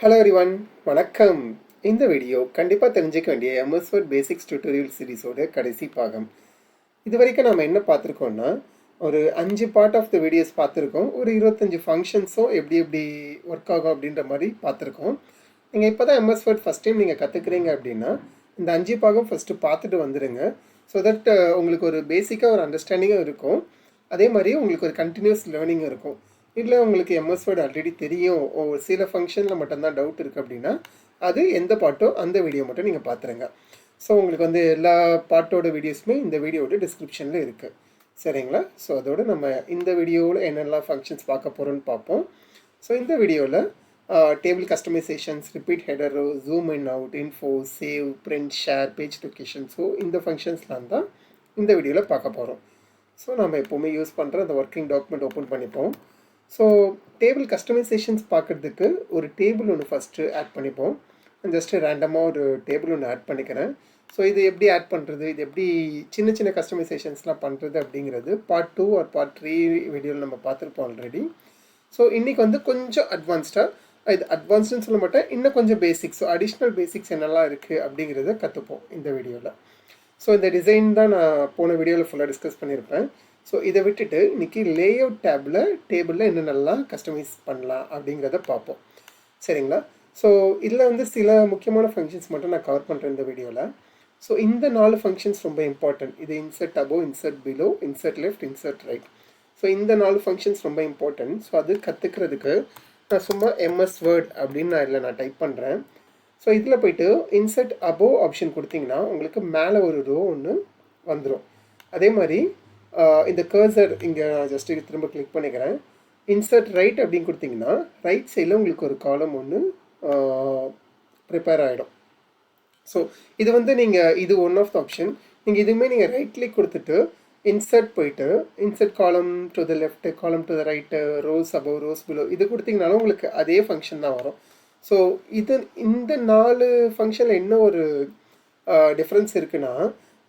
Hello everyone, வணக்கம். இந்த video கண்டிப்பாக தெரிஞ்சுக்க வேண்டிய MS Word பேசிக்ஸ் டியூட்டோரியல் சீரிஸோட கடைசி பாகம். இது வரைக்கும் நம்ம என்ன பார்த்துருக்கோம்னா, ஒரு 5 பார்ட் ஆஃப் த வீடியோஸ் பார்த்துருக்கோம். ஒரு 25 ஃபங்க்ஷன்ஸும் எப்படி எப்படி ஒர்க் ஆகும் அப்படின்ற மாதிரி பார்த்துருக்கோம். நீங்கள் இப்போ தான் MS Word ஃபஸ்ட் டைம் நீங்கள் கற்றுக்குறீங்க அப்படின்னா, இந்த 5 பாகம் ஃபஸ்ட்டு பார்த்துட்டு வந்துடுங்க. ஸோ தட் உங்களுக்கு ஒரு பேசிக்காக ஒரு அண்டர்ஸ்டாண்டிங்கும் இருக்கும். அதே மாதிரி உங்களுக்கு ஒரு கண்டினியூஸ் லேர்னிங்கும் இருக்கும். இல்லை உங்களுக்கு MS Word ஆல்ரெடி தெரியும், சில ஃபங்க்ஷனில் மட்டும்தான் டவுட் இருக்குது அப்படின்னா, அது எந்த பாட்டோ அந்த வீடியோ மட்டும் நீங்கள் பார்த்துருங்க. ஸோ உங்களுக்கு வந்து எல்லா பாட்டோட வீடியோஸுமே இந்த வீடியோட டிஸ்கிரிப்ஷனில் இருக்குது. சரிங்களா? ஸோ அதோடு நம்ம இந்த வீடியோவில் என்னெல்லாம் ஃபங்க்ஷன்ஸ் பார்க்க போகிறோன்னு பார்ப்போம். ஸோ இந்த வீடியோவில் table customisations, repeat header, zoom in out, info, save, print, share, page location, so இந்த ஃபங்க்ஷன்ஸ்லாம் தான் இந்த வீடியோவில் பார்க்க போகிறோம். ஸோ நம்ம எப்போவுமே யூஸ் பண்ணுற அந்த ஒர்க்கிங் டாக்குமெண்ட் ஓப்பன் பண்ணிப்போம். ஸோ டேபிள் கஸ்டமைசேஷன்ஸ் பார்க்குறதுக்கு ஒரு டேபிள் ஒன்று ஃபஸ்ட்டு ஆட் பண்ணிப்போம். ஜஸ்ட்டு ரேண்டமாக ஒரு டேபிள் ஒன்று ஆட் பண்ணிக்கிறேன். ஸோ இது எப்படி ஆட் பண்ணுறது, இது எப்படி சின்ன சின்ன கஸ்டமைசேஷன்ஸ்லாம் பண்ணுறது அப்படிங்கிறது பார்ட் 2 ஆர் பார்ட் 3 வீடியோவில் நம்ம பார்த்துருப்போம் ஆல்ரெடி. ஸோ இன்றைக்கி வந்து கொஞ்சம் அட்வான்ஸ்டாக, இது அட்வான்ஸ்டுன்னு சொல்ல மாட்டேன், இன்னும் கொஞ்சம் பேசிக்ஸ், ஸோ அடிஷ்னல் பேசிக்ஸ் என்னெல்லாம் இருக்குது அப்படிங்கிறத கற்றுப்போம் இந்த வீடியோவில். ஸோ இந்த டிசைன் தான் நான் போன வீடியோவில் ஃபுல்லாக டிஸ்கஸ் பண்ணியிருப்பேன். ஸோ இதை விட்டுட்டு இன்றைக்கி லேஅவுட் டேபிளில் என்னென்னலாம் கஸ்டமைஸ் பண்ணலாம் அப்படிங்கிறத பார்ப்போம். சரிங்களா? ஸோ இதில் வந்து சில முக்கியமான ஃபங்க்ஷன்ஸ் மட்டும் நான் கவர் பண்ணுறேன் இந்த வீடியோவில். ஸோ இந்த 4 ஃபங்க்ஷன்ஸ் ரொம்ப இம்பார்ட்டன்ட். இது insert above, insert below, insert left, insert right. So இந்த 4 ஃபங்க்ஷன்ஸ் ரொம்ப இம்பார்ட்டன்ட். ஸோ அது கற்றுக்கிறதுக்கு நான் சும்மா MS Word அப்படின்னு நான் டைப் பண்ணுறேன். ஸோ இதில் போய்ட்டு இன்சர்ட் அபோவ் ஆப்ஷன் கொடுத்தீங்கன்னா உங்களுக்கு மேலே ஒரு ரோ ஒன்று வந்துடும். அதே மாதிரி இந்த கர்சர் இங்கே ஜஸ்ட்டு திரும்ப கிளிக் பண்ணிக்கிறேன். இன்சர்ட் ரைட் அப்படின்னு கொடுத்தீங்கன்னா ரைட் சைடில் உங்களுக்கு ஒரு காலம் ஒன்று ப்ரிப்பேர் ஆகிடும். ஸோ இது வந்து இது ஒன் ஆஃப் த ஆப்ஷன். நீங்கள் இதுவுமே நீங்கள் ரைட் கிளிக் கொடுத்துட்டு இன்சர்ட் போயிட்டு இன்சர்ட் காலம் டு த லெஃப்ட், காலம் to the right, rose above, rose below, இது கொடுத்தீங்கனாலும் உங்களுக்கு அதே ஃபங்க்ஷன் தான் வரும். ஸோ இந்த 4 ஃபங்க்ஷனில் என்ன ஒரு டிஃப்ரென்ஸ் இருக்குன்னா,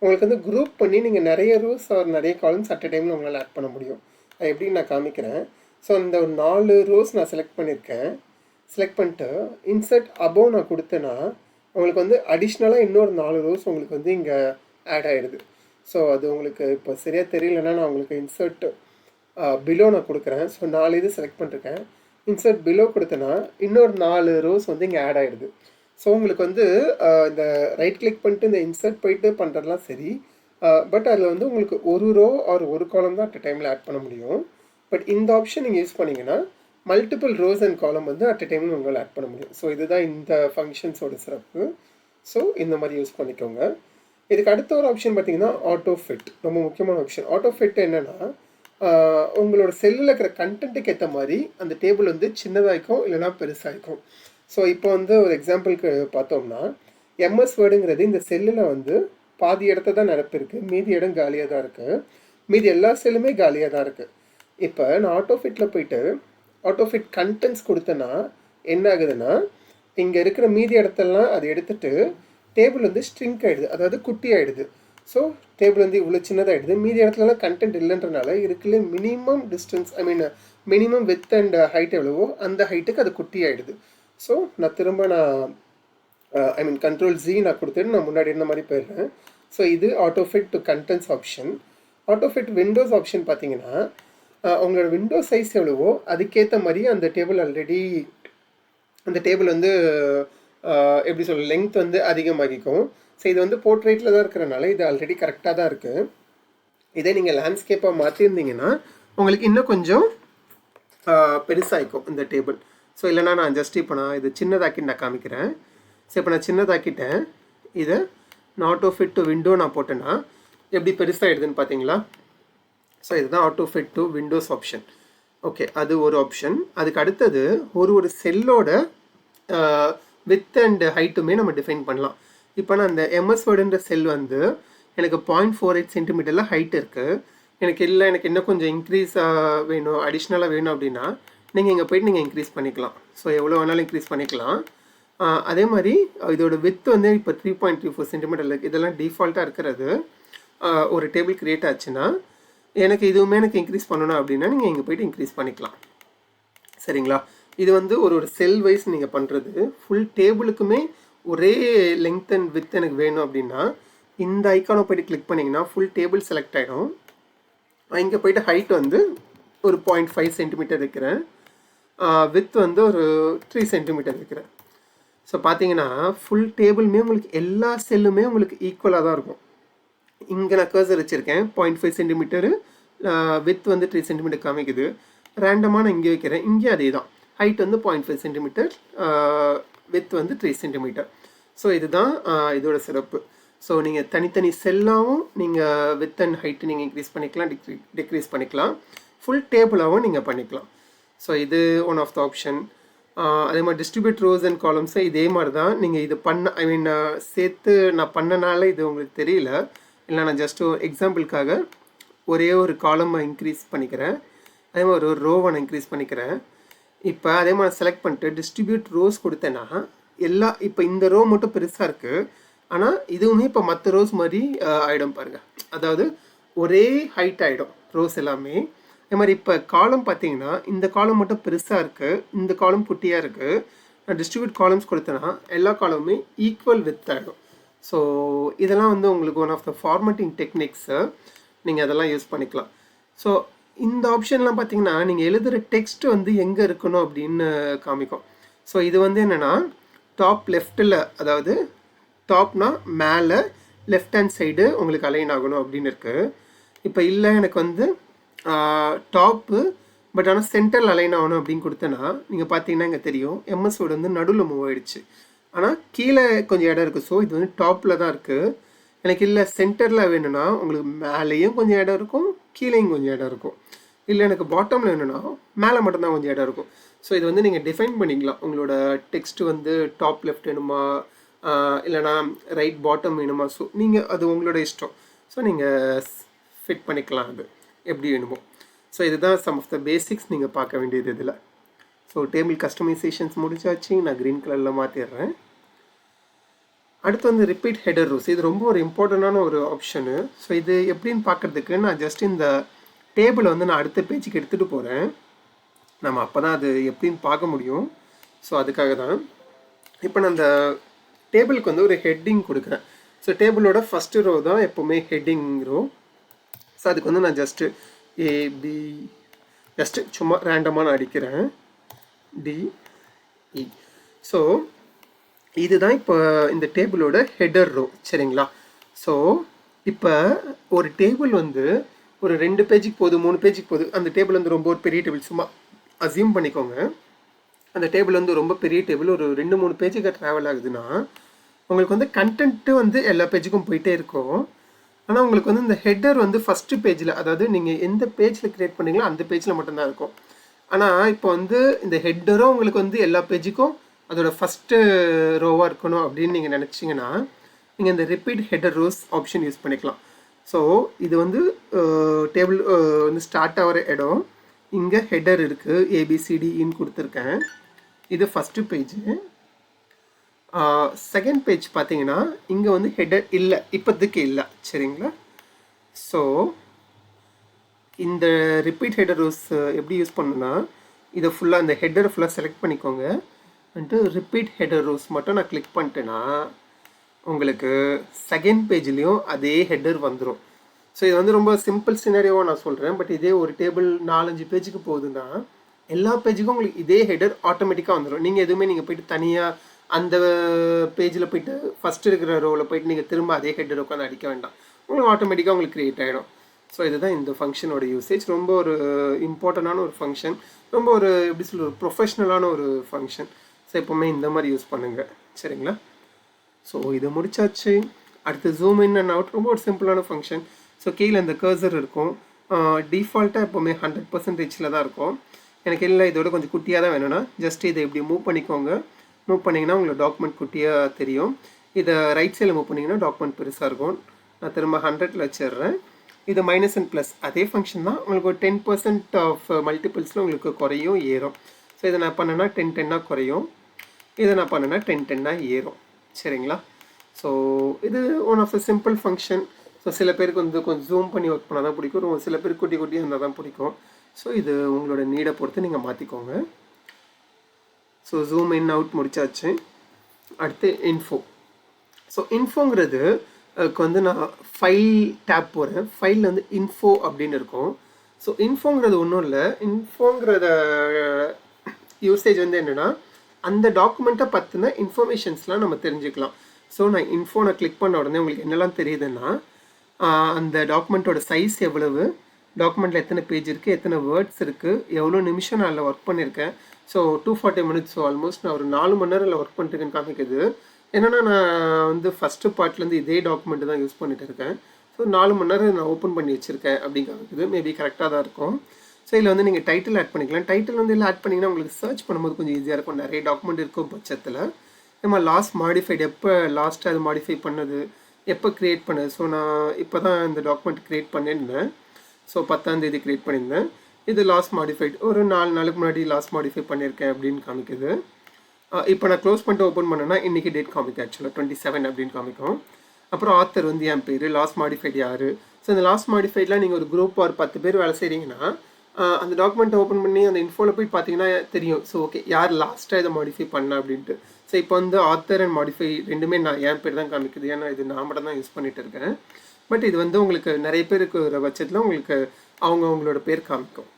உங்களுக்கு வந்து குரூப் பண்ணி நீங்கள் நிறைய ரோஸ் ஆர் நிறைய காலம்ஸ் அட் அ டைமில் உங்களால் ஆட் பண்ண முடியும். அது எப்படின்னு நான் காமிக்கிறேன். ஸோ இந்த 4 ரோஸ் நான் செலக்ட் பண்ணியிருக்கேன். செலக்ட் பண்ணிட்டு இன்சர்ட் அபோவ் நான் கொடுத்தேன்னா உங்களுக்கு வந்து அடிஷ்னலாக இன்னொரு 4 ரோஸ் உங்களுக்கு வந்து இங்கே ஆட் ஆகிடுது. ஸோ அது உங்களுக்கு இப்போ சரியாக தெரியலன்னா நான் உங்களுக்கு இன்சர்ட் பிலோ நான் கொடுக்குறேன். ஸோ 4 இது செலக்ட் பண்ணிருக்கேன். இன்சர்ட் பிலோ கொடுத்தேன்னா இன்னொரு 4 ரோஸ் வந்து இங்கே ஆட் ஆகிடுது. ஸோ உங்களுக்கு வந்து இந்த ரைட் கிளிக் பண்ணிட்டு இந்த இன்சர்ட் போயிட்டு பண்ணுறதுலாம் சரி, பட் அதில் வந்து உங்களுக்கு ஒரு ரோ ஆர் ஒரு காலம் தான் அட் அ டைமில் ஆட் பண்ண முடியும். பட் இந்த ஆப்ஷன் நீங்கள் யூஸ் பண்ணிங்கன்னா மல்டிபிள் ரோஸ் அண்ட் காலம் வந்து அட் அ டைமில் உங்களால் ஆட் பண்ண முடியும். ஸோ இதுதான் இந்த ஃபங்க்ஷன்ஸோட சிறப்பு. ஸோ இந்த மாதிரி யூஸ் பண்ணிக்கோங்க. இதுக்கு அடுத்த ஒரு ஆப்ஷன் பார்த்தீங்கன்னா ஆட்டோ ஃபிட், ரொம்ப முக்கியமான ஆப்ஷன். ஆட்டோ ஃபிட் என்னென்னா, உங்களோட செல்லில் இருக்கிற கண்டென்ட்டுக்கு ஏற்ற மாதிரி அந்த டேபிள் வந்து சின்னதாகிக்கும் இல்லைனா பெருசாகிக்கும். ஸோ இப்போ வந்து ஒரு எக்ஸாம்பிளுக்கு பார்த்தோம்னா, MS Wordங்கிறது இந்த செல்லில் வந்து பாதி இடத்த தான் நிரப்பிருக்கு, மீதி இடம் காலியாக தான் இருக்குது, மீதி எல்லா செல்லுமே காலியாக தான் இருக்குது. இப்போ நான் ஆட்டோ ஃபிட்டில் போயிட்டு ஆட்டோ ஃபிட் கண்டென்ட்ஸ் கொடுத்தேன்னா என்ன ஆகுதுன்னா, இங்கே இருக்கிற மீதி இடத்தெல்லாம் அதை எடுத்துகிட்டு டேபிள் வந்து ஸ்ட்ரிங்க் ஆகிடுது, அதாவது குட்டி ஆகிடுது. ஸோ டேபிள் வந்து இவ்வளோ சின்னதாகிடுது, மீதி இடத்துலலாம் கண்டென்ட் இல்லைன்றனால இருக்குல்ல minimum distance, minimum width and height எவ்வளவோ அந்த ஹைட்டுக்கு அது குட்டி ஆகிடுது. ஸோ நான் திரும்ப கண்ட்ரோல் Z நான் கொடுத்துட்டு நான் முன்னாடி இருந்த மாதிரி போயிடுறேன். ஸோ இது auto fit to contents option. Auto fit Windows option பார்த்தீங்கன்னா, உங்களோட விண்டோ சைஸ் எவ்வளவோ அதுக்கேற்ற மாதிரி அந்த டேபிள் அந்த டேபிள் வந்து எப்படி சொல்ல லெங்த் வந்து அதிகமாகிக்கும். ஸோ இது வந்து போர்ட்ரேட்டில் தான் இருக்கிறனால இது ஆல்ரெடி கரெக்டாக தான் இருக்குது. இதே நீங்கள் லேண்ட்ஸ்கேப்பாக மாற்றிருந்தீங்கன்னா உங்களுக்கு இன்னும் கொஞ்சம் பெருசாகிக்கும் இந்த டேபிள். ஸோ இல்லைனா நான் ஜஸ்ட் இப்போ நான் இது சின்னதாக்கிட்டு நான் காமிக்கிறேன். ஸோ இப்போ நான் சின்னதாக்கிட்டேன். இதை நான் ஆட்டோ ஃபிட் டு விண்டோ நான் போட்டேன்னா எப்படி பெருசாகிடுதுன்னு பார்த்தீங்களா? ஸோ இதுதான் auto fit to Windows option. Okay, அது ஒரு ஆப்ஷன். அதுக்கு அடுத்தது ஒரு செல்லோட வித் அண்ட் ஹைட்டுமே நம்ம டிஃபைன் பண்ணலாம். இப்போ நான் அந்த MS Wordன்ற செல் வந்து எனக்கு 0.48 சென்டிமீட்டரில் ஹைட் இருக்குது. எனக்கு இன்னும் கொஞ்சம் இன்க்ரீஸாக வேணும், அடிஷ்னலாக வேணும் அப்படின்னா நீங்கள் இங்கே போய்ட்டு நீங்கள் இன்க்ரீஸ் பண்ணிக்கலாம். ஸோ எவ்வளோ வேணாலும் இன்க்ரீஸ் பண்ணிக்கலாம். அதே மாதிரி இதோட வித் வந்து இப்போ 3.34 சென்டிமீட்டர் இருக்குது. இதெல்லாம் டிஃபால்ட்டாக இருக்கிறது. ஒரு டேபிள் க்ரியேட் ஆச்சுன்னா எனக்கு இன்க்ரீஸ் பண்ணணும் அப்படின்னா நீங்கள் இங்கே போய்ட்டு இன்க்ரீஸ் பண்ணிக்கலாம். சரிங்களா? இது வந்து ஒரு செல் வைஸ் நீங்கள் பண்ணுறது. ஃபுல் டேபிளுக்குமே ஒரே லெங்த் அண்ட் வித் எனக்கு வேணும் அப்படின்னா இந்த ஐக்கானை போய்ட்டு கிளிக் பண்ணிங்கன்னா ஃபுல் டேபிள் செலக்ட் ஆகிடும். இங்கே போய்ட்டு ஹைட் வந்து ஒரு 0.5 சென்டிமீட்டர் வைக்கிறேன், வித் வந்து ஒரு 3 சென்டிமீட்டர் வைக்கிறேன். ஸோ பார்த்தீங்கன்னா ஃபுல் டேபிளுமே உங்களுக்கு எல்லா செல்லுமே உங்களுக்கு ஈக்குவலாக தான் இருக்கும். இங்கே நான் கர்சர் வச்சுருக்கேன், 0.5 சென்டிமீட்டரு, வித் வந்து 3 சென்டிமீட்டர் காமிக்குது. ரேண்டமாக நான் இங்கே வைக்கிறேன், இங்கே அதே தான். ஹைட் வந்து 0.5 சென்டிமீட்டர், வித் வந்து 3 சென்டிமீட்டர். ஸோ இதுதான் இதோட சிறப்பு. ஸோ நீங்கள் தனித்தனி செல்லாகவும் நீங்கள் வித் அண்ட் ஹைட்டு நீங்கள் இன்க்ரீஸ் பண்ணிக்கலாம், டிக்ரீஸ் பண்ணிக்கலாம். ஃபுல் டேபிளாகவும் நீங்கள் பண்ணிக்கலாம். ஸோ இது ஒன் ஆஃப் த ஆப்ஷன். அதே மாதிரி டிஸ்ட்ரிபியூட் ரோஸ் அண்ட் காலம்ஸை இதே மாதிரி தான் நீங்கள் இது சேர்த்து நான் பண்ணனால இது உங்களுக்கு தெரியல, இல்லை நான் ஜஸ்ட் எக்ஸாம்பிளுக்காக ஒரே ஒரு காலமை இன்க்ரீஸ் பண்ணிக்கிறேன், அதே மாதிரி ஒரு ரோவை நான் இன்க்ரீஸ் பண்ணிக்கிறேன். இப்போ அதே மாதிரி செலக்ட் பண்ணிட்டு டிஸ்ட்ரிபியூட் ரோஸ் கொடுத்தேன்னா இப்போ இந்த ரோ மட்டும் பெருசாக இருக்குது, ஆனால் இதுவுமே இப்போ மற்ற ரோஸ் மாதிரி ஆகிடும் பாருங்கள். அதாவது ஒரே ஹைட் ஆகிடும் ரோஸ் எல்லாமே. அதே மாதிரி இப்போ காலம் பார்த்தீங்கன்னா இந்த காலம் மட்டும் பெருசாக இருக்குது, இந்த காலம் குட்டியாக இருக்குது. நான் டிஸ்ட்ரிபியூட் காலம்ஸ் கொடுத்தேன்னா எல்லா காலமுமே ஈக்குவல் வித் ஆகிடும். ஸோ இதெல்லாம் வந்து உங்களுக்கு one of the formatting techniques, நீங்கள் அதெல்லாம் யூஸ் பண்ணிக்கலாம். ஸோ இந்த ஆப்ஷன்லாம் பார்த்தீங்கன்னா நீங்கள் எழுதுகிற டெக்ஸ்ட் வந்து எங்கே இருக்கணும் அப்படின்னு காமிக்கும். ஸோ இது வந்து என்னென்னா டாப் லெஃப்ட்டில், அதாவது டாப்னா மேலே லெஃப்ட் ஹேண்ட் சைடு உங்களுக்கு அலைன் ஆகணும் அப்படின்னு இருக்குது. இப்போ இல்லை எனக்கு வந்து டாப்பு பட் ஆனால் சென்டரில் அலைன் ஆகணும் அப்படின்னு கொடுத்தேன்னா நீங்கள் பார்த்தீங்கன்னா இங்கே தெரியும் எம்எஸ்ஓடு வந்து நடுவில் மூவ் ஆகிடுச்சு, ஆனால் கீழே கொஞ்சம் இடம் இருக்குது. ஸோ இது வந்து டாப்பில் தான் இருக்குது. எனக்கு இல்லை சென்டரில் வேணும்னா உங்களுக்கு மேலேயும் கொஞ்சம் இடம் இருக்கும், கீழேயும் கொஞ்சம் இடம் இருக்கும். இல்லை எனக்கு பாட்டமில் வேணும்னா மேலே மட்டும்தான் கொஞ்சம் இடம் இருக்கும். ஸோ இது வந்து நீங்கள் டிஃபைன் பண்ணிக்கலாம். உங்களோட டெக்ஸ்ட்டு வந்து டாப் லெஃப்ட் வேணுமா, இல்லைனா ரைட் பாட்டம் வேணுமா. ஸோ நீங்கள் அது உங்களோட இஷ்டம். ஸோ நீங்கள் ஃபிட் பண்ணிக்கலாம் அது எப்படி வேணுமோ. ஸோ இதுதான் சம் ஆஃப் த பேசிக்ஸ் நீங்கள் பார்க்க வேண்டியது இதில். ஸோ டேபிள் கஸ்டமைசேஷன்ஸ் முடிச்சாச்சு, நான் க்ரீன் கலரில் மாற்றிடுறேன். அடுத்து வந்து ரிப்பீட் ஹெடர் ரோஸ். இது ரொம்ப ஒரு இம்பார்ட்டண்டான ஒரு ஆப்ஷனு. ஸோ இது எப்படின்னு பார்க்குறதுக்கு நான் ஜஸ்ட் இந்த டேபிளை வந்து நான் அடுத்த பேஜுக்கு எடுத்துகிட்டு போகிறேன், நம்ம அப்போ தான் அது எப்படின்னு பார்க்க முடியும். ஸோ அதுக்காக தான் இப்போ நான் அந்த டேபிளுக்கு வந்து ஒரு ஹெட்டிங் கொடுக்குறேன். ஸோ டேபிளோட ஃபஸ்ட்டு ரோ தான் எப்போவுமே ஹெட்டிங் ரோ. ஸோ அதுக்கு வந்து நான் ஜஸ்ட்டு ஏபி ஜஸ்ட்டு சும்மா ரேண்டமாக நான் அடிக்கிறேன், டிஇ. ஸோ இதுதான் இப்போ இந்த டேபிளோட ஹெடர் ரோ, சரிங்களா. ஸோ இப்போ ஒரு டேபிள் வந்து ஒரு 2 பேஜுக்கு போகுது, 3 பேஜுக்கு போகுது. அந்த டேபிள் வந்து ரொம்ப ஒரு பெரிய டேபிள், சும்மா அசியூம் பண்ணிக்கோங்க. அந்த டேபிள் வந்து ரொம்ப பெரிய டேபிள், ஒரு 2-3 பேஜுக்கு ட்ராவல் ஆகுதுன்னா உங்களுக்கு வந்து கண்டென்ட்டு வந்து எல்லா பேஜுக்கும் போயிட்டே இருக்கும். ஆனால் உங்களுக்கு வந்து இந்த ஹெட்டர் வந்து ஃபஸ்ட்டு பேஜில், அதாவது நீங்கள் எந்த பேஜில் க்ரியேட் பண்ணீங்களோ அந்த பேஜில் மட்டும்தான் இருக்கும். ஆனால் இப்போ வந்து இந்த ஹெட்டரும் உங்களுக்கு வந்து எல்லா பேஜுக்கும் அதோட ஃபஸ்ட்டு ரோவாக இருக்கணும் அப்படின்னு நீங்கள் நினச்சிங்கன்னா நீங்கள் இந்த repeat header rose option use பண்ணிக்கலாம். ஸோ இது வந்து டேபிள் வந்து ஸ்டார்ட் ஆகிற இடம், இங்கே ஹெட்டர் இருக்குது, ஏபிசிடின்னு கொடுத்துருக்கேன். இது ஃபஸ்ட்டு பேஜு. செகண்ட் பேஜ் பார்த்தீங்கன்னா இங்கே வந்து ஹெட்டர் இல்லை, இப்போதைக்கு இல்லை, சரிங்களா. ஸோ இந்த ரிப்பீட் ஹெட்டர் ரோஸ் எப்படி யூஸ் பண்ணணும்னா இதை ஃபுல்லாக அந்த ஹெட்டரை ஃபுல்லாக செலக்ட் பண்ணிக்கோங்க. வந்துட்டு ரிப்பீட் ஹெட்டர் ரோஸ் மட்டும் நான் கிளிக் பண்ணிட்டேன்னா உங்களுக்கு செகண்ட் பேஜ்லேயும் அதே ஹெட்டர் வந்துடும். ஸோ இது வந்து ரொம்ப சிம்பிள் சினாரியோவாக நான் சொல்கிறேன். பட் இதே ஒரு டேபிள் 4-5 பேஜுக்கு போகுதுன்னா எல்லா பேஜுக்கும் உங்களுக்கு இதே ஹெட்டர் ஆட்டோமேட்டிக்காக வந்துடும். நீங்கள் எதுவுமே நீங்கள் போய்ட்டு தனியாக அந்த பேஜில் போய்ட்டு ஃபஸ்ட்டு இருக்கிற ரோவில் போய்ட்டு நீங்கள் திரும்ப அதே ஹெட்டர் உட்காந்து அடிக்க வேண்டாம், உங்களுக்கு ஆட்டோமேட்டிக்காக உங்களுக்கு க்ரியேட் ஆகிடும். ஸோ இதுதான் இந்த ஃபங்க்ஷனோட யூசேஜ். ரொம்ப ஒரு இம்பார்ட்டண்டான ஒரு ஃபங்க்ஷன், ரொம்ப ஒரு எப்படி சொல்ல ஒரு ப்ரொஃபஷ்னலான ஒரு ஃபங்க்ஷன். ஸோ எப்போவுமே இந்த மாதிரி யூஸ் பண்ணுங்கள், சரிங்களா. ஸோ இதை முடிச்சாச்சு. அடுத்து ஜூம் இன் அண்ட் அவுட், ரொம்ப ஒரு சிம்பிளான ஃபங்க்ஷன். ஸோ கீழே இந்த கர்சர் இருக்கும், டிஃபால்ட்டாக எப்போவுமே 100% தான் இருக்கும். எனக்கு இல்லை இதோட கொஞ்சம் குட்டியாக தான் வேணும்னா ஜஸ்ட் இதை இப்படி மூவ் பண்ணிக்கோங்க. மூவ் பண்ணிங்கன்னா உங்களுக்கு டாக்குமெண்ட் குட்டியாக தெரியும். இதை ரைட் சைடில் மூவ் பண்ணிங்கன்னா டாக்குமெண்ட் பெருசாக இருக்கும். நான் திரும்ப 100ல் வச்சிடுறேன். இது மைனஸ் அண்ட் ப்ளஸ் அதே ஃபங்க்ஷன் தான். உங்களுக்கு ஒரு 10% ஆஃப் மல்டிபிள்ஸில் உங்களுக்கு குறையும் ஏறும். ஸோ இதை நான் பண்ணேன்னா 10-10ஆக குறையும், இதை நான் பண்ணேன்னா 10-10ஆக ஏறும், சரிங்களா. ஸோ இது one of the simple function. So சில பேருக்கு வந்து கொஞ்சம் ஜூம் பண்ணி ஒர்க் பண்ணால் தான் பிடிக்கும், சில பேருக்கு குட்டி குட்டியாக இருந்தால் தான் பிடிக்கும். ஸோ இது உங்களோட நீடை பொறுத்து நீங்கள் மாற்றிக்கோங்க. ஸோ ஜூம் இன் அவுட் முடிச்சாச்சு. அடுத்து இன்ஃபோ. ஸோ இன்ஃபோங்கிறது வந்து நான் ஃபைல் டேப் போகிறேன். ஃபைலில் வந்து இன்ஃபோ அப்படின்னு இருக்கும். ஸோ இன்ஃபோங்கிறது ஒன்றும் இல்லை. இன்ஃபோங்கிறத யூசேஜ் வந்து என்னென்னா, அந்த டாக்குமெண்ட்டை பற்றின இன்ஃபர்மேஷன்ஸ்லாம் நம்ம தெரிஞ்சுக்கலாம். ஸோ நான் இன்ஃபோனை கிளிக் பண்ண உடனே உங்களுக்கு என்னெல்லாம் தெரியுதுன்னா, அந்த டாக்குமெண்ட்டோட சைஸ் எவ்வளவு, டாக்குமெண்ட்டில் எத்தனை பேஜ் இருக்குது, எத்தனை வேர்ட்ஸ் இருக்குது, எவ்வளோ நிமிஷம் நான் அதில் ஒர்க் பண்ணியிருக்கேன். So 240 minutes. ஸோ ஆல்மோஸ்ட் நான் ஒரு 4 மணி நேரம் ஒர்க் பண்ணிட்டுருக்கேன்னு காமிக்குது. என்னென்னா நான் வந்து ஃபஸ்ட்டு பார்ட்லேருந்து இதே டாக்குமெண்ட்டு தான் யூஸ் பண்ணிட்டு இருக்கேன். ஸோ 4 மணி நேரம் நான் ஓப்பன் பண்ணி வச்சுருக்கேன் அப்படின்னு காமிக்குது. மேபி கரெக்டாக தான் இருக்கும். ஸோ இதில் வந்து நீங்கள் டைட்டில் ஆட் பண்ணிக்கலாம். டைட்டில் வந்து இல்லை ஆட் பண்ணிங்கன்னா உங்களுக்கு சர்ச் பண்ணும்போது கொஞ்சம் ஈஸியாக இருக்கும். நிறைய டாக்குமெண்ட் இருக்கும் பட்சத்தில். நம்ம லாஸ்ட் மாடிஃபைடு எப்போ லாஸ்ட்டாக அது மாடிஃபை பண்ணது, எப்போ க்ரியேட் பண்ணது. ஸோ நான் இப்போ தான் இந்த டாக்குமெண்ட் க்ரியேட் பண்ணியிருந்தேன். ஸோ 10ஆம் தேதி க்ரியேட் பண்ணியிருந்தேன். இது லாஸ்ட் மாடிஃபைடு ஒரு 4 நாளுக்கு முன்னாடி லாஸ்ட் மாடிஃபை பண்ணியிருக்கேன் அப்படின்னு காமிக்குது. இப்போ நான் க்ளோஸ் பண்ணிட்டு ஓப்பன் பண்ணேன்னா இன்றைக்கி டேட் காமிக்கும். ஆக்சுவலாக 27 அப்படின்னு காமிக்கும். அப்புறம் ஆத்தர் வந்து என் பேர், லாஸ்ட் மாடிஃபைடு யார். ஸோ இந்த லாஸ்ட் மாடிஃபைட்லாம் நீங்கள் ஒரு குரூப் ஒரு 10 பேர் வேலை செய்கிறீங்கன்னா அந்த டாக்குமெண்ட்டை ஓப்பன் பண்ணி அந்த இன்ஃபோவில் போய் பார்த்தீங்கன்னா தெரியும். ஸோ ஓகே, யார் லாஸ்ட்டாக இதை மாடிஃபை பண்ண அப்படின்ட்டு. ஸோ இப்போ வந்து ஆத்தர் அண்ட் மாடிஃபை ரெண்டுமே நான் என் பேர் தான் காமிக்குது. ஏன்னா இது நான் மட்டும் தான் யூஸ் பண்ணிட்டு இருக்கேன். பட் இது வந்து உங்களுக்கு நிறைய பேருக்கு ஒரு பட்சத்தில் உங்களுக்கு அவங்களோட பேர் காமிக்கும்.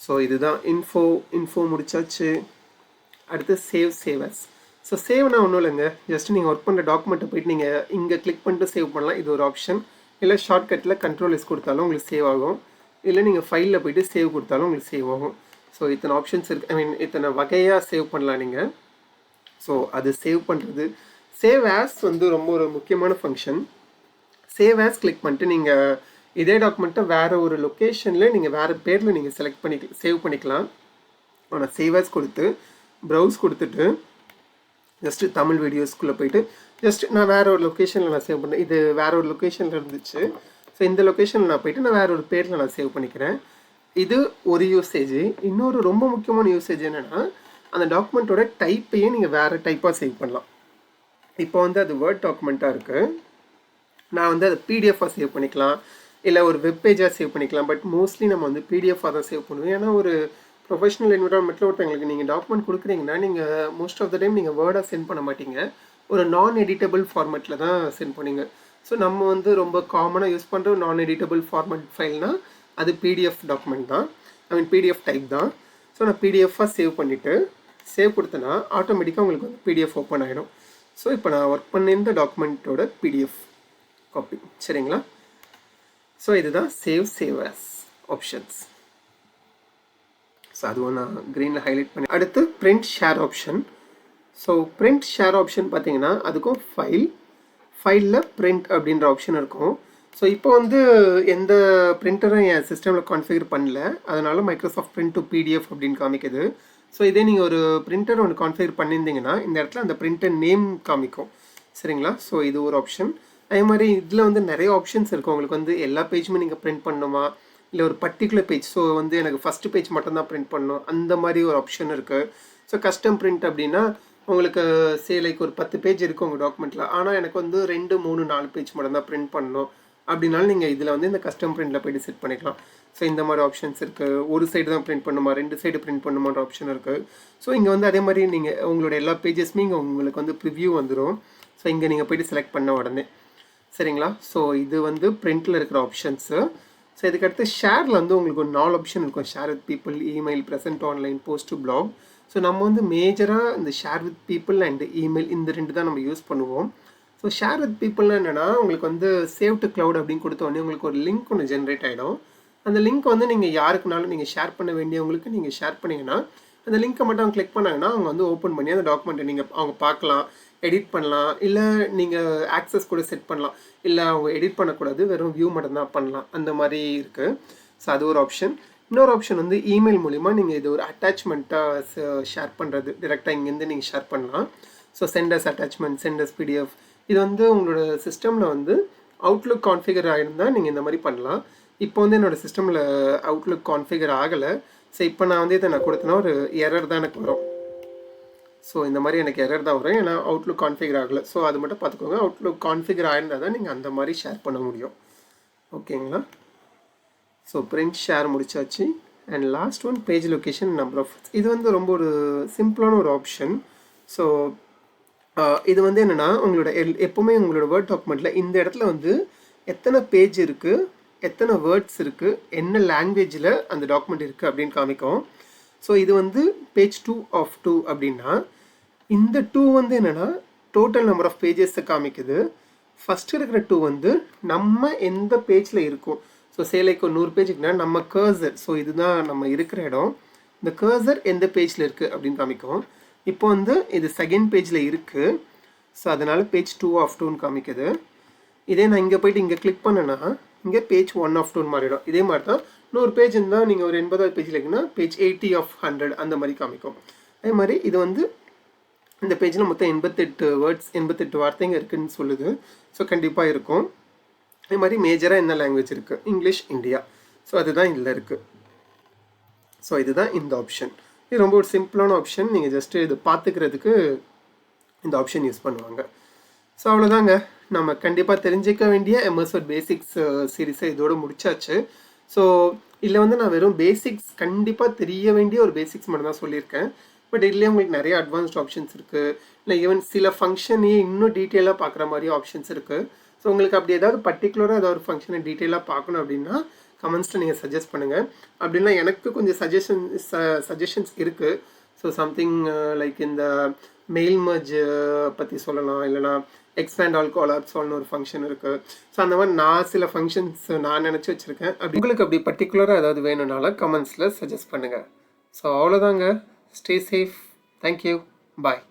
ஸோ இதுதான் இன்ஃபோ முடிச்சாச்சு. அடுத்து சேவ். ஸோ சேவ்னா ஒன்றும் இல்லைங்க, ஜஸ்ட் நீங்கள் ஒர்க் பண்ணுற டாக்குமெண்ட்டை போய்ட்டு நீங்கள் இங்கே கிளிக் பண்ணிட்டு சேவ் பண்ணலாம். இது ஒரு ஆப்ஷன். இல்லை ஷார்ட்கட்டில் Ctrl+S கொடுத்தாலும் உங்களுக்கு சேவ் ஆகும். இல்லை நீங்கள் ஃபைலில் போய்ட்டு சேவ் கொடுத்தாலும் உங்களுக்கு சேவ் ஆகும். ஸோ இத்தனை ஆப்ஷன்ஸ் இருக்குது. ஐ மீன் இத்தனை வகையாக சேவ் பண்ணலாம் நீங்கள். ஸோ அது சேவ் பண்ணுறது, சேவ் ஆஸ் வந்து ரொம்ப ஒரு முக்கியமான ஃபங்க்ஷன். சேவ் ஆஸ் கிளிக் பண்ணிட்டு நீங்கள் இதே டாக்குமெண்ட்டை வேறு ஒரு லொக்கேஷனில் நீங்கள் வேறு பேரில் நீங்கள் செலக்ட் பண்ணி சேவ் பண்ணிக்கலாம். ஆனால் சேவ் ஆஸ் கொடுத்து ப்ரௌஸ் கொடுத்துட்டு ஜஸ்ட்டு தமிழ் வீடியோஸ்குள்ளே போய்ட்டு ஜஸ்ட் நான் வேறு ஒரு லொக்கேஷனில் நான் சேவ் பண்ணேன். இது வேறு ஒரு லொக்கேஷனில் இருந்துச்சு. ஸோ இந்த லொக்கேஷனில் நான் போய்ட்டு நான் வேறு ஒரு பேரில் நான் சேவ் பண்ணிக்கிறேன். இது ஒரு யூசேஜ். இன்னொரு ரொம்ப முக்கியமான யூசேஜ் என்னென்னா, அந்த டாக்குமெண்ட்டோட டைப்பையே நீங்கள் வேறு டைப்பாக சேவ் பண்ணலாம். இப்போ வந்து அது வேர்ட் டாக்குமெண்ட்டாக இருக்குது. நான் வந்து அதை பிடிஎஃபாக சேவ் பண்ணிக்கலாம், இல்லை ஒரு வெப்பேஜாக சேவ் பண்ணிக்கலாம். பட் மோஸ்ட்லி நம்ம வந்து பிடிஎஃபாக தான் சேவ் பண்ணுவோம். ஏன்னா ஒரு ப்ரொஃபஷனல் என்விரான்மெண்ட்டில் ஒருத்தங்களுக்கு நீங்கள் டாக்குமெண்ட் கொடுக்குறீங்கன்னா நீங்கள் மோஸ்ட் ஆஃப் த டைம் நீங்கள் வேர்டாக சென்ட் பண்ண மாட்டீங்க, ஒரு நான் எடிட்டபிள் ஃபார்மேட்டில் தான் சென்ட் பண்ணுவீங்க. ஸோ நம்ம வந்து ரொம்ப காமனாக யூஸ் பண்ணுற நான் எடிட்டபிள் ஃபார்மேட் ஃபைல்னால் அது பிடிஎஃப் டாக்குமெண்ட் தான். ஐ மீன் பிடிஎஃப் டைப் தான். ஸோ நான் பிடிஎஃபாக சேவ் பண்ணிவிட்டு சேவ் கொடுத்தேன்னா ஆட்டோமேட்டிக்காக உங்களுக்கு வந்து பிடிஎஃப் ஓப்பன் ஆகிடும். ஸோ இப்போ நான் ஒர்க் பண்ணியிருந்த டாக்குமெண்ட்டோட பிடிஎஃப் காப்பி. சரிங்களா? ஸோ இதுதான் சேவ் ஆஸ் ஆப்ஷன்ஸ். ஸோ அதுவும் நான் க்ரீனில் ஹைலைட் பண்ணி. அடுத்து print share option. So print share option பார்த்தீங்கன்னா அதுக்கும் ஃபைலில் பிரிண்ட் அப்படின்ற ஆப்ஷன் இருக்கும். ஸோ இப்போ வந்து எந்த பிரிண்டரும் என் சிஸ்டமில் கான்ஃபிகர் பண்ணல, அதனால் மைக்ரோசாஃப்ட் பிரிண்ட் டு பிடிஎஃப் அப்படின்னு காமிக்குது. ஸோ இதே நீங்கள் ஒரு பிரிண்டர் ஒன்று கான்ஃபிகர் பண்ணியிருந்தீங்கன்னா இந்த இடத்துல அந்த பிரிண்டர் நேம் காமிக்கும். சரிங்களா? ஸோ இது ஒரு ஆப்ஷன். அதே மாதிரி இதில் வந்து நிறைய ஆப்ஷன்ஸ் இருக்குது. உங்களுக்கு வந்து எல்லா பேஜுமே நீங்கள் பிரிண்ட் பண்ணணுமா, இல்லை ஒரு பர்டிகுலர் பேஜ், ஸோ வந்து எனக்கு ஃபஸ்ட்டு பேஜ் மட்டும்தான் பிரிண்ட் பண்ணணும், அந்த மாதிரி ஒரு ஆப்ஷன் இருக்குது. ஸோ கஸ்டம் பிரிண்ட் அப்படின்னா உங்களுக்கு லைக் ஒரு 10 பேஜ் இருக்குது உங்கள் டாக்குமெண்ட்டில், ஆனால் எனக்கு வந்து 2, 3, 4 பேஜ் மட்டும் தான் பிரிண்ட் பண்ணணும் அப்படின்னாலும் நீங்கள் இதில் வந்து இந்த கஸ்டம் பிரிண்டில் போய்ட்டு செட் பண்ணிக்கலாம். ஸோ இந்த மாதிரி ஆப்ஷன்ஸ் இருக்குது. ஒரு சைடு தான் பிரிண்ட் பண்ணுமா, 2 சைடு பிரிண்ட் பண்ணுமான்ற ஆப்ஷன் இருக்குது. ஸோ இங்கே வந்து அதே மாதிரி நீங்கள் உங்களோட எல்லா பேஜஸ்மே இங்கே உங்களுக்கு வந்து ப்ரிவ்யூ வந்துடும். ஸோ இங்கே நீங்கள் போய்ட்டு செலக்ட் பண்ண உடனே. சரிங்களா? ஸோ இது வந்து பிரிண்டில் இருக்கிற ஆப்ஷன்ஸு. ஸோ இதுக்கடுத்து ஷேரில் வந்து உங்களுக்கு ஒரு 4 ஆப்ஷன் இருக்கும். Share with people, email, present online, post to blog. So நம்ம வந்து மேஜராக இந்த share with people and email இந்த 2 தான் நம்ம யூஸ் பண்ணுவோம். ஸோ ஷேர் வித் பீப்புள்னால் என்னென்னா, உங்களுக்கு வந்து சேவ் டு க்ளவுட் அப்படின்னு கொடுத்தோடனே உங்களுக்கு ஒரு லிங்க் ஒன்று ஜென்ரேட் ஆகிடும். அந்த லிங்க் வந்து நீங்கள் யாருக்குனாலும் நீங்கள் ஷேர் பண்ண வேண்டியவங்களுக்கு நீங்கள் ஷேர் பண்ணிங்கன்னா அந்த லிங்க்கை மட்டும் அவங்க கிளிக் பண்ணாங்கன்னா அவங்க வந்து ஓப்பன் பண்ணி அந்த டாக்குமெண்ட்டை நீங்கள் அவங்க பார்க்கலாம், எடிட் பண்ணலாம், இல்லை நீங்கள் ஆக்சஸ் கூட செட் பண்ணலாம். இல்லை அவங்க எடிட் பண்ணக்கூடாது, வெறும் வியூ மட்டும்தான் பண்ணலாம், அந்த மாதிரி இருக்குது. ஸோ அது ஒரு ஆப்ஷன். இன்னொரு ஆப்ஷன் வந்து இமெயில் மூலிமா நீங்கள் இது ஒரு அட்டாச்மெண்ட்டாக ஷேர் பண்ணுறது, டிரெக்டாக இங்கேருந்து நீங்கள் ஷேர் பண்ணலாம். So centres attachment, centres PDF. இது வந்து உங்களோட சிஸ்டமில் வந்து அவுட்லுக் கான்ஃபிகர் ஆகிருந்தால் நீங்கள் இந்த மாதிரி பண்ணலாம். இப்போ வந்து என்னோடய சிஸ்டமில் அவுட்லுக் கான்ஃபிகர் ஆகலை. ஸோ இப்போ நான் வந்து இதை நான் கொடுத்தேன்னா ஒரு எரர் தான் எனக்கு வரும். ஸோ இந்த மாதிரி எனக்கு எரர் தான் வரும், ஏன்னா அவுட்லுக் கான்ஃபிகர் ஆகலை. ஸோ அது மட்டும் பார்த்துக்கோங்க. அவுட்லுக் கான்ஃபிகர் ஆகிருந்தால் தான் நீங்கள் அந்த மாதிரி ஷேர் பண்ண முடியும். ஓகேங்களா? ஸோ பிரிண்ட் ஷேர் முடிச்சாச்சு. And last one page location number off. இது வந்து ரொம்ப ஒரு சிம்பிளான ஒரு ஆப்ஷன். ஸோ இது வந்து என்னென்னா உங்களோட எப்போவுமே உங்களோட வேர்ட் டாக்குமெண்ட்டில் இந்த இடத்துல வந்து எத்தனை பேஜ் இருக்குது, எத்தனை வேர்ட்ஸ் இருக்குது, என்ன லாங்குவேஜில் அந்த டாக்குமெண்ட் இருக்குது அப்படின்னு காமிக்கும். ஸோ இது வந்து பேஜ் 2 ஆஃப் 2 அப்படின்னா இந்த 2 வந்து என்னென்னா டோட்டல் நம்பர் ஆஃப் பேஜஸை காமிக்குது. ஃபஸ்ட்டு இருக்கிற 2 வந்து நம்ம எந்த பேஜில் இருக்கும். ஸோ சேலைக்கு ஒரு 100 பேஜுக்குனா நம்ம கர்சர், ஸோ இதுதான் நம்ம இருக்கிற இடம், இந்த கர்சர் எந்த பேஜில் இருக்குது அப்படின்னு காமிக்கும். இப்போ வந்து இது செகண்ட் பேஜில் இருக்குது, ஸோ அதனால் பேஜ் 2 ஆஃப் 2ன்னு காமிக்குது. இதே நான் இங்கே போய்ட்டு இங்கே கிளிக் பண்ணேன்னா இங்கே பேஜ் 1 ஆஃப் 2ன்னு மாறிடும். இதே மாதிரி தான் 100 பேஜ் இருந்தால் நீங்கள் ஒரு 80வது பேஜில் இருக்குன்னா பேஜ் 80 ஆஃப் 100 அந்த மாதிரி காமிக்கும். அதே மாதிரி இது வந்து இந்த பேஜில் மொத்தம் 88 வேர்ட்ஸ் 88 வார்த்தைங்க இருக்குதுன்னு சொல்லுது. ஸோ கண்டிப்பாக இருக்கும். அதே மாதிரி மேஜராக என்ன லாங்குவேஜ் இருக்குது, இங்கிலீஷ், இந்தியா. ஸோ அதுதான் இதில் இருக்குது. ஸோ இதுதான் இந்த ஆப்ஷன். இது ரொம்ப ஒரு சிம்பிளான ஆப்ஷன். நீங்கள் ஜஸ்ட்டு இது பார்த்துக்கிறதுக்கு இந்த ஆப்ஷன் யூஸ் பண்ணுவாங்க. ஸோ அவ்வளோதாங்க, நம்ம கண்டிப்பாக தெரிஞ்சிக்க வேண்டிய எம்எஸ் வேர்ட் பேசிக்ஸ் சீரீஸை இதோடு முடிச்சாச்சு. ஸோ இதில் வந்து நான் வெறும் பேசிக்ஸ், கண்டிப்பாக தெரிய வேண்டிய ஒரு பேசிக்ஸ் மட்டும் தான் சொல்லியிருக்கேன். பட் இதுலேயே உங்களுக்கு நிறைய அட்வான்ஸ்ட் ஆப்ஷன்ஸ் இருக்குது. இல்லை ஈவன் சில ஃபங்க்ஷனையே இன்னும் டீட்டெயிலாக பார்க்குற மாதிரி ஆப்ஷன்ஸ் இருக்குது. ஸோ உங்களுக்கு அப்படி ஏதாவது பர்டிகுலராக ஏதாவது ஒரு ஃபங்க்ஷனை டீட்டெயிலாக பார்க்கணும் அப்படின்னா கமெண்ட்ஸில் நீங்கள் சஜஸ்ட் பண்ணுங்கள். அப்படின்னா எனக்கு கொஞ்சம் சஜஷன்ஸ் இருக்குது. ஸோ சம்திங் லைக் இந்த மெயில் மர்ஜ் பற்றி சொல்லலாம், இல்லைனா எக்ஸ்பேண்ட் ஆல் காலர் சால்வ்னு ஒரு ஃபங்க்ஷன் இருக்குது. ஸோ அந்த மாதிரி நான் சில ஃபங்க்ஷன்ஸ் நான் நினச்சி வச்சுருக்கேன். அப்படி உங்களுக்கு அப்படி பர்டிகுலராக ஏதாவது வேணும்னாலும் கமெண்ட்ஸில் சஜஸ்ட் பண்ணுங்கள். ஸோ அவ்வளோதாங்க. Stay safe. தேங்க்யூ. பாய்.